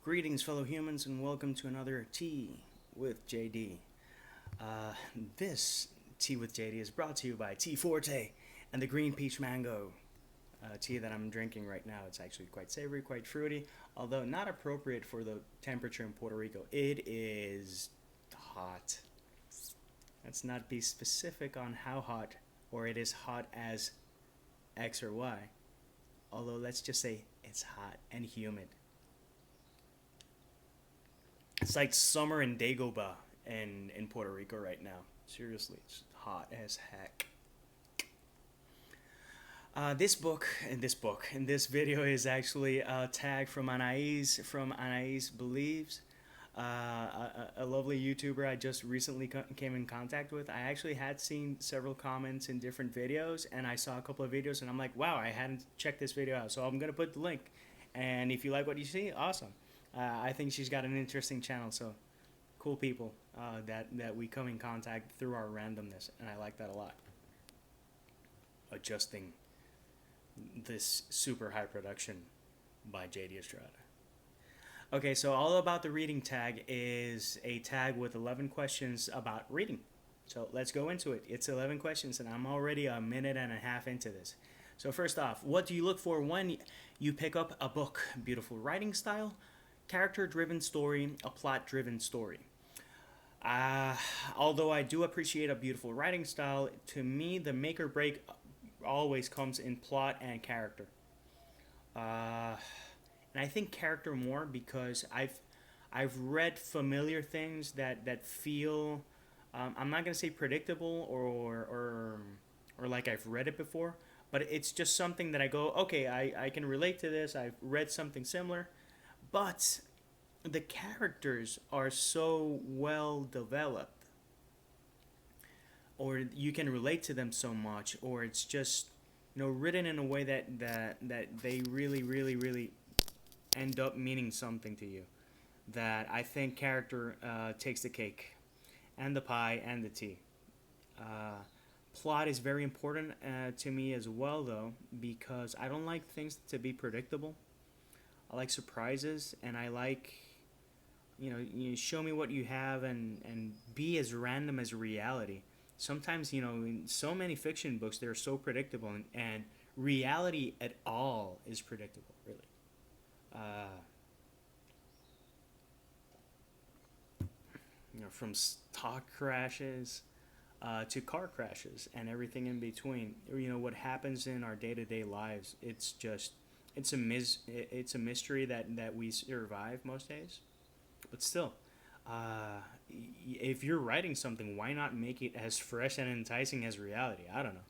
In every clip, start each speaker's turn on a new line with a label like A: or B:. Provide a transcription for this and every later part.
A: Greetings, fellow humans, and welcome to another Tea with JD. This Tea with JD is brought to you by Tea Forte and the Green Peach Mango tea that I'm drinking right now. It's actually quite savory, quite fruity, although not appropriate for the temperature in Puerto Rico. It is hot. Let's not be specific on how hot, or it is hot as X or Y. Although let's just say it's hot and humid. It's like summer in Dagobah in Puerto Rico right now. Seriously, it's hot as heck. In this video is actually a tag from Anais Believes, a lovely YouTuber I just recently came in contact with. I actually had seen several comments in different videos, and I saw a couple of videos, and I'm like, wow, I hadn't checked this video out, so I'm gonna put the link. And if you like what you see, awesome. I think she's got an interesting channel, so cool people that we come in contact through our randomness, and I like that a lot. Adjusting this super high production by JD Estrada. Okay, so all about the reading tag is a tag with 11 questions about reading. So let's go into it. It's 11 questions, and I'm already a minute and a half into this. So first off, what do you look for when you pick up a book? Beautiful writing style, character-driven story, a plot-driven story. Although I do appreciate a beautiful writing style, to me the make or break always comes in plot and character. And I think character more because I've read familiar things that feel I'm not gonna say predictable or like I've read it before, but it's just something that I go, okay, I can relate to this. I've read something similar, but the characters are so well developed, or you can relate to them so much, or it's just written in a way that they really end up meaning something to you. That I think character takes the cake, and the pie, and the tea. Plot is very important to me as well, though, because I don't like things to be predictable. I like surprises, and I like, you show me what you have and be as random as reality. Sometimes, in so many fiction books, they're so predictable, and reality at all is predictable, really. From stock crashes to car crashes and everything in between. What happens in our day-to-day lives. It's a mystery that we survive most days. But still, if you're writing something, why not make it as fresh and enticing as reality? I don't know.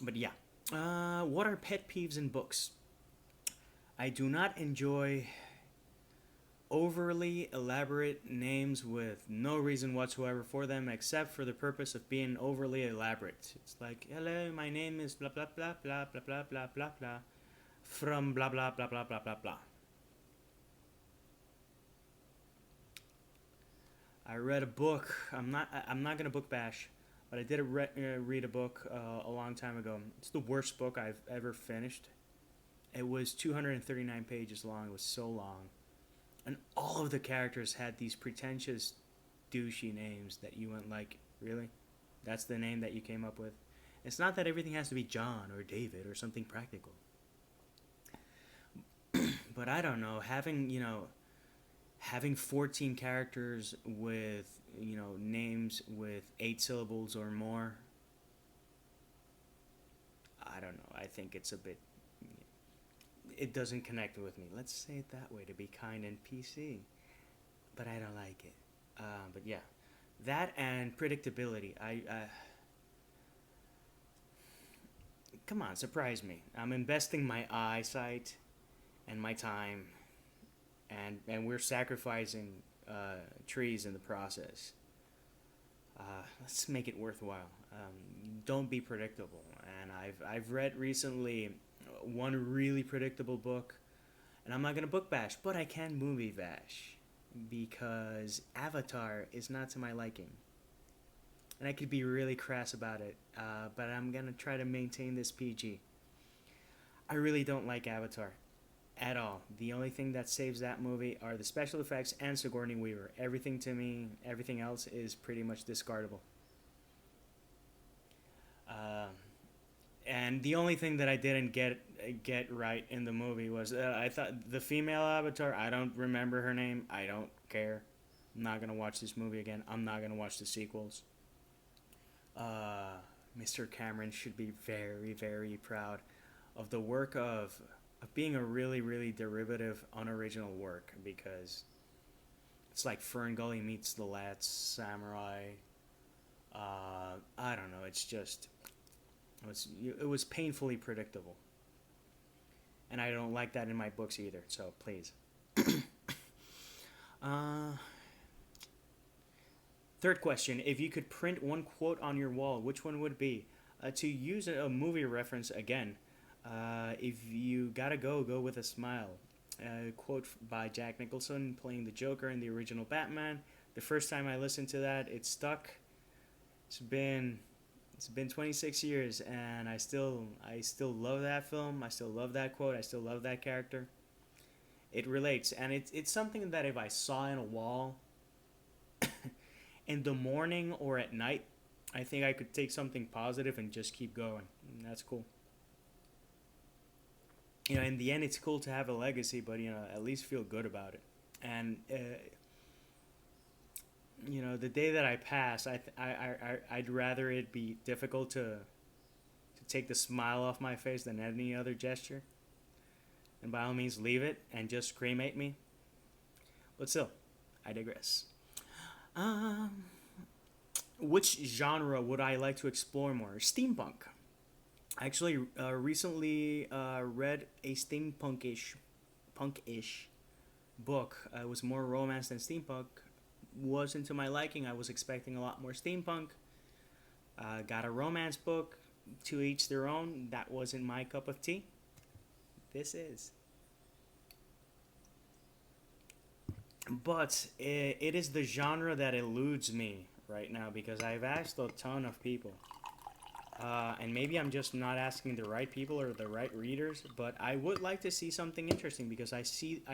A: But yeah, what are pet peeves in books? I do not enjoy overly elaborate names with no reason whatsoever for them except for the purpose of being overly elaborate. It's like, hello, my name is blah blah blah blah blah blah blah blah blah from blah blah blah blah blah blah blah. I read a book. I'm not gonna book bash, but I did read a book a long time ago. It's the worst book I've ever finished. It was 239 pages long. It was so long. And all of the characters had these pretentious, douchey names that you went like, really? That's the name that you came up with? It's not that everything has to be John or David or something practical. But I don't know, having 14 characters with, names with 8 syllables or more, I don't know. I think it's a bit, it doesn't connect with me. Let's say it that way to be kind and PC. But I don't like it. But yeah, that and predictability. Come on, surprise me. I'm investing my eyesight and my time, and we're sacrificing trees in the process. Let's make it worthwhile. Don't be predictable. And I've read recently one really predictable book, and I'm not gonna book bash, but I can movie bash because Avatar is not to my liking, and I could be really crass about it, but I'm gonna try to maintain this PG. I really don't like Avatar, at all. The only thing that saves that movie are the special effects and Sigourney Weaver. Everything to me, everything else is pretty much discardable. Uh, and the only thing that I didn't get right in the movie was I thought the female avatar. I don't remember her name. I don't care. I'm not gonna watch this movie again. I'm not gonna watch the sequels. Uh, Mr. Cameron should be very, very proud of the work of being a really, really derivative, unoriginal work because it's like Fern Gully meets The Last Samurai. I don't know. It's just it was painfully predictable, and I don't like that in my books either. So please. Uh, Third question: if you could print one quote on your wall, which one would it be? To use a movie reference again, if you gotta go, go with a smile. Quote by Jack Nicholson playing the Joker in the original Batman. The first time I listened to that, it stuck. It's been it's been 26 years, and I still love that film. I still love that quote. I still love that character. It relates, and it's something that if I saw in a wall in the morning or at night, I think I could take something positive and just keep going. And that's cool. In the end, it's cool to have a legacy, but at least feel good about it. And the day that I pass, I'd rather it be difficult to take the smile off my face than any other gesture. And by all means, leave it and just cremate me. But still, I digress. Um, which genre would I like to explore more? Steampunk. I actually recently read a punkish book. It was more romance than steampunk. Wasn't to my liking. I was expecting a lot more steampunk. Got a romance book. To each their own. That wasn't my cup of tea. This is. But it is the genre that eludes me right now because I've asked a ton of people. And maybe I'm just not asking the right people or the right readers, but I would like to see something interesting because I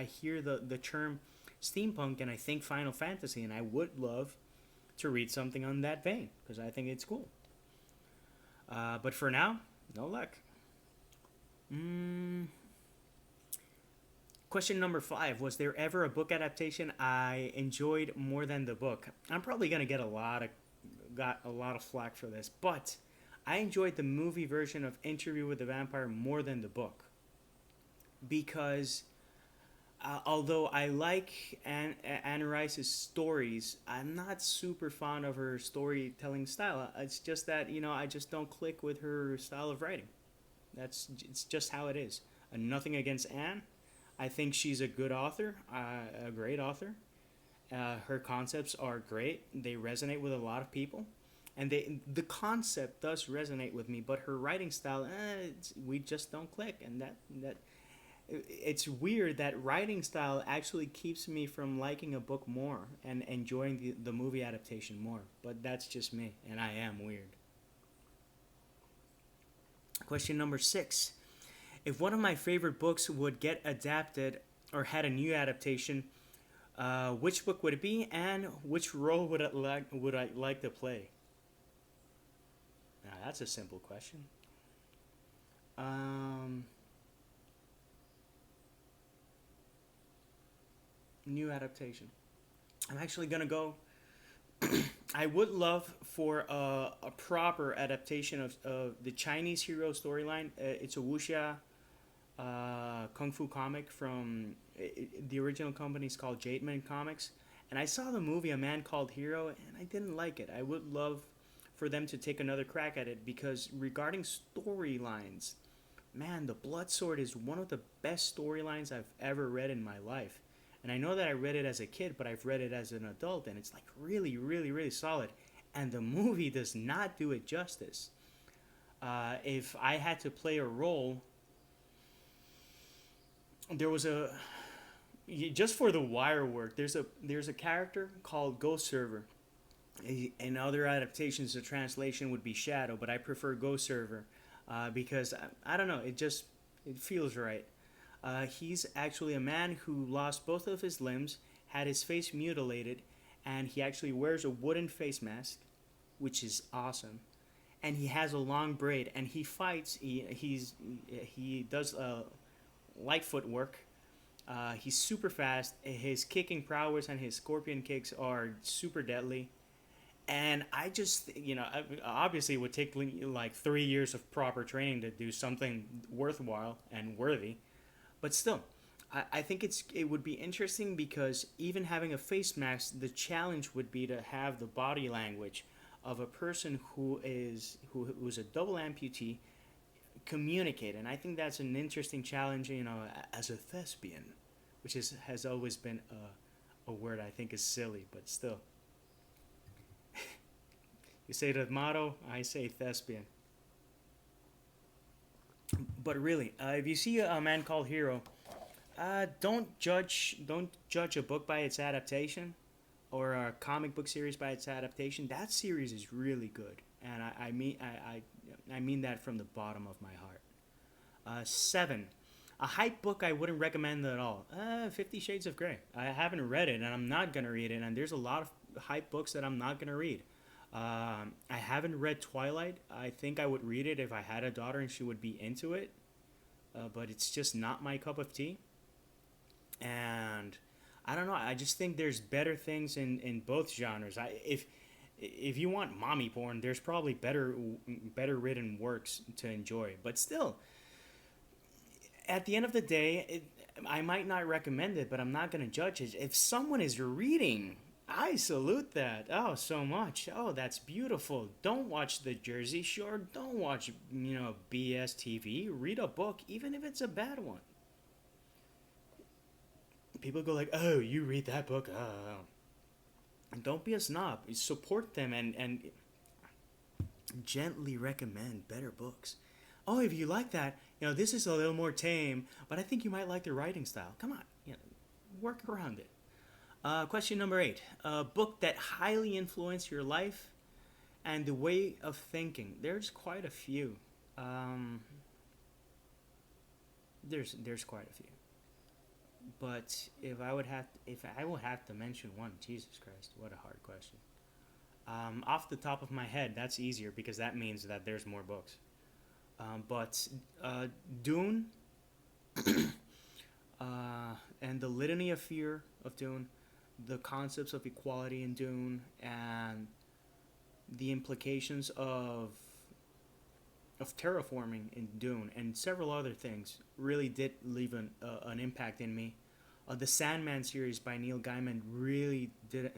A: hear the term steampunk and I think Final Fantasy, and I would love to read something on that vein because I think it's cool. But for now, no luck. Mm, Question number 5: was there ever a book adaptation I enjoyed more than the book? I'm probably gonna get a lot of flack for this, but I enjoyed the movie version of Interview with the Vampire more than the book because although I like Anne Rice's stories, I'm not super fond of her storytelling style. It's just that I just don't click with her style of writing. It's just how it is. Nothing against Anne. I think she's a good author, a great author. Her concepts are great. They resonate with a lot of people, and the concept does resonate with me. But her writing style, we just don't click, and that it's weird that writing style actually keeps me from liking a book more and enjoying the movie adaptation more. But that's just me, and I am weird. Question number 6: if one of my favorite books would get adapted or had a new adaptation, which book would it be, and which role would I like to play? Now that's a simple question. Um, New adaptation. I'm actually gonna go. I would love for a proper adaptation of the Chinese hero storyline. It's a wuxia kung fu comic from the original company is called Jademan Comics, and I saw the movie A Man Called Hero, and I didn't like it. I would love for them to take another crack at it because regarding storylines, man, the Blood Sword is one of the best storylines I've ever read in my life. And I know that I read it as a kid, but I've read it as an adult, and it's like really, really, really solid. And the movie does not do it justice. If I had to play a role, there was just for the wire work. There's a character called Ghost Server. In other adaptations, the translation would be Shadow, but I prefer Ghost Server because I don't know. It feels right. He's actually a man who lost both of his limbs, had his face mutilated, and he actually wears a wooden face mask, which is awesome. And he has a long braid, and he fights. He does light footwork. He's super fast. His kicking prowess and his scorpion kicks are super deadly. And I just, obviously it would take like 3 years of proper training to do something worthwhile and worthy. But still, I think it would be interesting because even having a face mask, the challenge would be to have the body language of a person who's a double amputee communicate, and I think that's an interesting challenge. As a thespian, which has always been a word I think is silly, but still. You say the motto, I say thespian. But really, if you see a man called Hero, don't judge a book by its adaptation, or a comic book series by its adaptation. That series is really good, and I mean that from the bottom of my heart. 7. A hype book I wouldn't recommend at all. 50 Shades of Grey. I haven't read it, and I'm not going to read it, and there's a lot of hype books that I'm not going to read. I haven't read Twilight. I think I would read it if I had a daughter and she would be into it, but it's just not my cup of tea. And I don't know. I just think there's better things in both genres. If you want mommy porn, there's probably better written works to enjoy. But still, at the end of the day, I might not recommend it, but I'm not gonna judge it. If someone is reading, I salute that. Oh, so much. Oh, that's beautiful. Don't watch the Jersey Shore. Don't watch BS TV. Read a book, even if it's a bad one. People go like, "Oh, you read that book?" Oh. And don't be a snob. Support them and gently recommend better books. Oh, if you like that, this is a little more tame, but I think you might like the writing style. Come on, work around it. Question number 8. A book that highly influenced your life and the way of thinking. There's quite a few. There's quite a few. But if I would have to mention one, Jesus Christ, what a hard question. Off the top of my head, that's easier because that means that there's more books. But Dune, and the litany of fear of Dune, the concepts of equality in Dune, and the implications of terraforming in Dune, and several other things really did leave an impact in me. The Sandman series by Neil Gaiman really did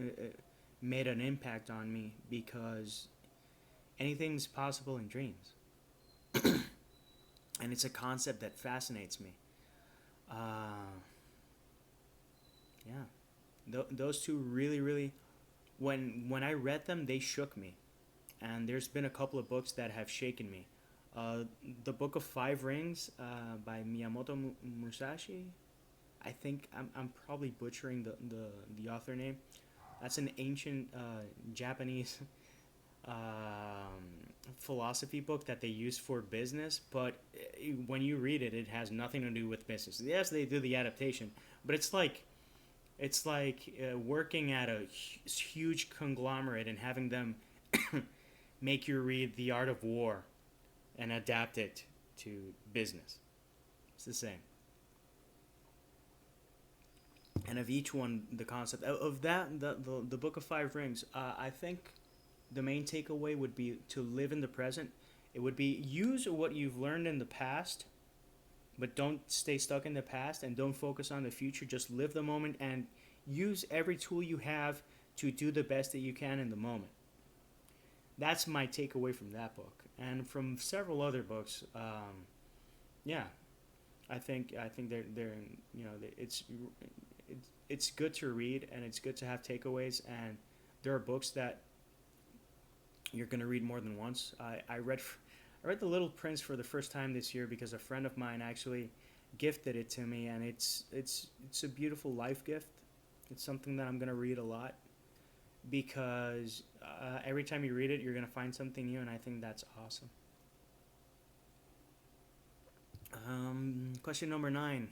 A: made an impact on me because anything's possible in dreams, and it's a concept that fascinates me. Yeah, those two really, really, when I read them, they shook me, and there's been a couple of books that have shaken me. The Book of Five Rings by Miyamoto Musashi. I think I'm probably butchering the author name. That's an ancient Japanese philosophy book that they use for business, but when you read it, it has nothing to do with business. Yes, they do the adaptation, but it's like working at a huge conglomerate and having them make you read The Art of War and adapt it to business. It's the same. And of each one, the concept of that, the Book of Five Rings, I think the main takeaway would be to live in the present. It would be use what you've learned in the past, but don't stay stuck in the past and don't focus on the future. Just live the moment and use every tool you have to do the best that you can in the moment. That's my takeaway from that book, and from several other books. Yeah, I think they're it's good to read, and it's good to have takeaways, and there are books that you're gonna read more than once. I read The Little Prince for the first time this year because a friend of mine actually gifted it to me, and it's a beautiful life gift. It's something that I'm gonna read a lot because every time you read it, you're gonna find something new, and I think that's awesome. Question number 9.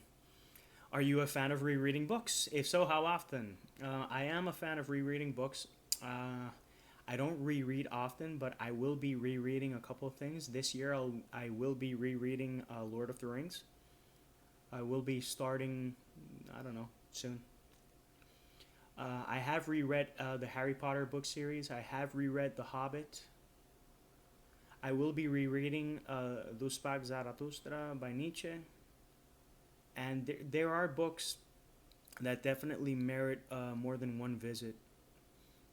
A: Are you a fan of rereading books? If so, how often? I am a fan of rereading books. I don't reread often, but I will be rereading a couple of things this year. I will be rereading Lord of the Rings. I will be starting. I don't know, soon. I have reread the Harry Potter book series. I have reread The Hobbit. I will be rereading Duspag Zarathustra by Nietzsche. And there are books that definitely merit more than one visit.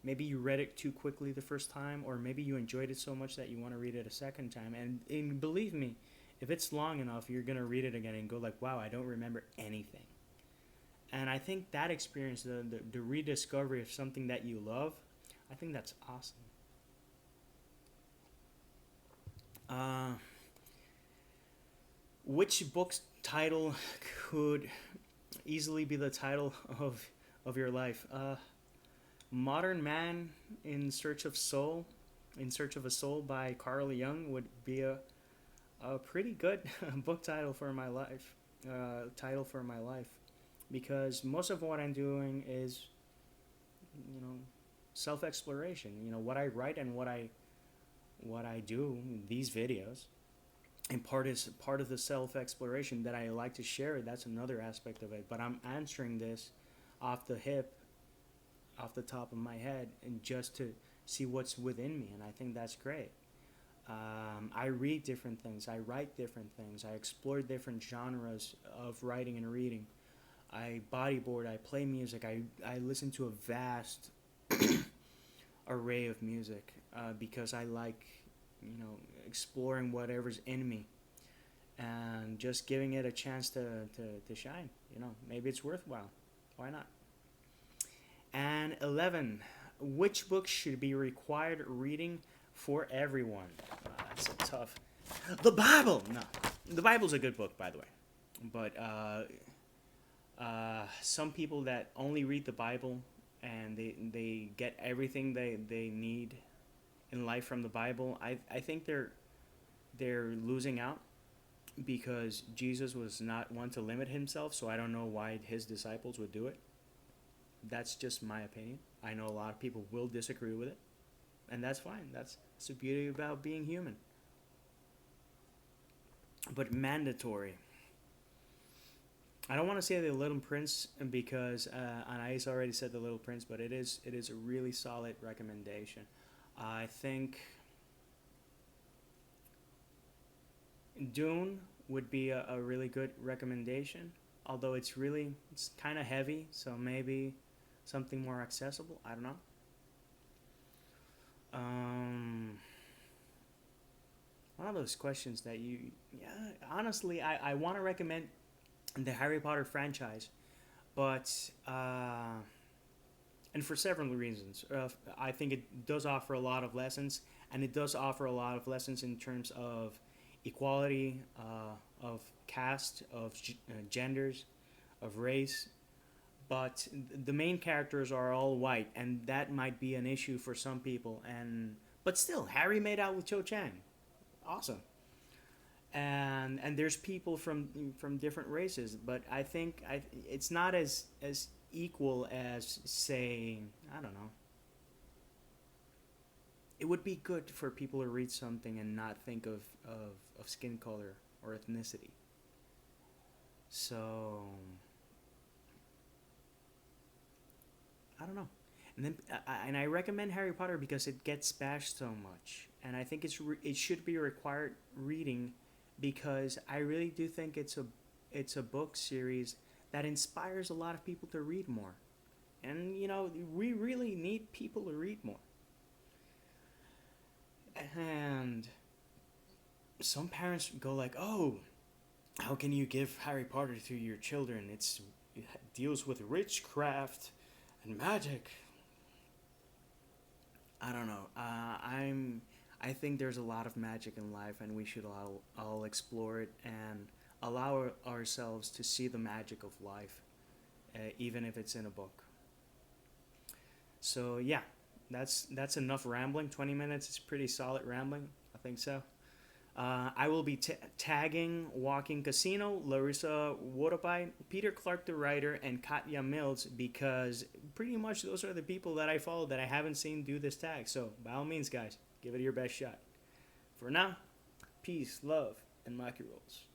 A: Maybe you read it too quickly the first time, or maybe you enjoyed it so much that you want to read it a second time. And believe me, if it's long enough, you're going to read it again and go like, wow, I don't remember anything. And I think that experience, the rediscovery of something that you love, I think that's awesome. Uh, which book's title could easily be the title of your life? Modern Man in Search of Soul, in Search of a Soul by Carl Jung would be a pretty good book title for my life. Title for my life, because most of what I'm doing is, you know, self exploration. You know, what I write and what I do these videos, and part of the self exploration that I like to share. That's another aspect of it. But I'm answering this off the hip, off the top of my head, and just to see what's within me, and I think that's great. I read different things, I write different things, I explore different genres of writing and reading. I bodyboard, I play music, I listen to a vast array of music because I like, you know, exploring whatever's in me and just giving it a chance to shine. You know, maybe it's worthwhile. Why not? And 11, which book should be required reading for everyone? That's a tough. The Bible! No. The Bible's a good book, by the way. But some people that only read the Bible and they get everything they need in life from the Bible, I think they're losing out, because Jesus was not one to limit himself, so I don't know why his disciples would do it. That's just my opinion. I know a lot of people will disagree with it, and that's fine. That's the beauty about being human. But mandatory. I don't want to say The Little Prince because Anais already said The Little Prince, but it is a really solid recommendation. I think Dune would be a really good recommendation, although it's kind of heavy, so maybe something more accessible. I don't know. One of those questions that yeah, honestly, I want to recommend the Harry Potter franchise, but and for several reasons. I think it does offer a lot of lessons, and it does offer a lot of lessons in terms of equality, of caste, of genders, of race. But the main characters are all white, and that might be an issue for some people. But still, Harry made out with Cho Chang, awesome. And there's people from different races, but I think it's not as equal as, say, I don't know. It would be good for people to read something and not think of skin color or ethnicity. So I don't know. And I recommend Harry Potter because it gets bashed so much, and I think it should be a required reading, because I really do think it's a book series that inspires a lot of people to read more, and you know, we really need people to read more. And some parents go like, "Oh, how can you give Harry Potter to your children? It deals with witchcraft and magic." I don't know. I think there's a lot of magic in life, and we should all explore it and allow ourselves to see the magic of life, even if it's in a book. So yeah, that's enough rambling. 20 minutes is pretty solid rambling. I think so. I will be tagging Walking Casino, Larissa Waterby, Peter Clark, the writer, and Katya Mills because pretty much those are the people that I follow that I haven't seen do this tag. So, by all means, guys, give it your best shot. For now, peace, love, and Maki rolls.